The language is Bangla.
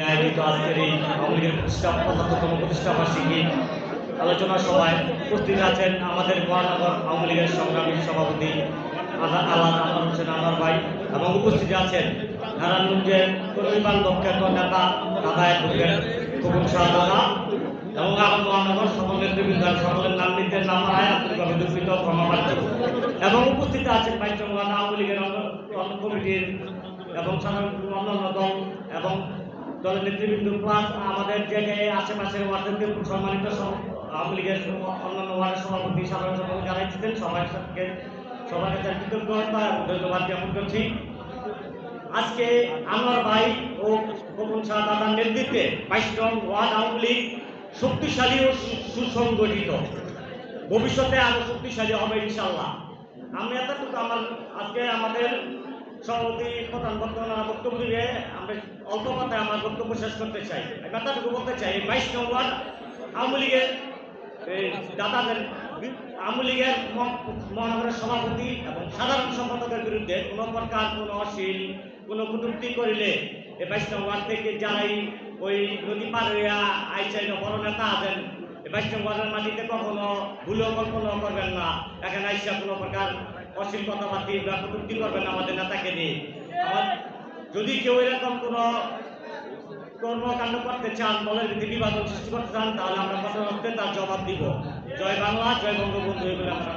আয়োজিত আজকের এই আওয়ামী লীগের পঁচাত্তরতম প্রতিষ্ঠাবার্ষিকী আলোচনা সভায় উপস্থিত আছেন আমাদের মহানগর আওয়ামী লীগের সংগ্রামী সভাপতি আলাদ আনোয়ার হোসেন আনোয়ার ভাই এবং উপস্থিত আছেন নারায়ণগঞ্জের কর্মী বান্ধব নেতা দাদা অ্যাডভোকেট খোকন শাহ দাদা এবং আমার মহানগর সকল নেতৃবৃন্দ সকলের নাম নিতে নাম হারায় আন্তরিকভাবে দুঃখিত ক্ষমা প্রার্থী এবং উপস্থিত আছেন বাইচঙ্গান আওয়ামী লীগের কমিটির এবং অন্যান্য দল এবং দলের নেতৃবৃন্দ প্লাস আমাদের যে আশেপাশের ওয়ার্ডের সম্মানিত আওয়ামী লীগের অন্যান্য ওয়ার্ডের সভাপতি সাধারণ সম্পাদক যারা ছিলেন সবাই কাছে কৃতজ্ঞতা এবং ধন্যবাদ জ্ঞাপন করছি। আজকে আমার ভাই ও খোকন শাহ দাদার নেতৃত্বে 22 নং ওয়ার্ড আওয়ামী লীগ শক্তিশালী ও সুসংগঠিত, ভবিষ্যতে আরো শক্তিশালী হবে ইনশাআল্লাহ। আমি এতটুকু আজকে আমাদের সভাপতি প্রধান বক্তব্য দিবে, আমরা অল্প কথায় আমার বক্তব্য শেষ করতে চাই। এতটুকু বলতে চাই 22 নং ওয়ার্ড আওয়ামী লীগের দাদাদের আওয়ামী লীগের মহানগরের সভাপতি এবং সাধারণ সম্পাদকের বিরুদ্ধে কোনো প্রকার কোনো অশ্লীল কোনো কটূক্তি করিলে এই 22 নং ওয়ার্ড থেকে যারাই ওই নদী পার হইয়া আইসাইন বড় নেতা আছেন 22 নং ওয়ার্ডের মাটিতে কখনো ভুলেও কল্পনা করবেন না এখানে আইসা কোনো প্রকার অশ্লীল কথাবার্তা বা কটূক্তি করবেন আমাদের নেতাকে নিয়ে। যদি কেউ এরকম কোনো কর্মকাণ্ড করতে চান, দলের ভিত্তি বিভাজন সৃষ্টি করতে চান, তাহলে আমরা কথা তার জবাব দিব। জয় বাংলা, জয় বঙ্গবন্ধু, এগুলো আমরা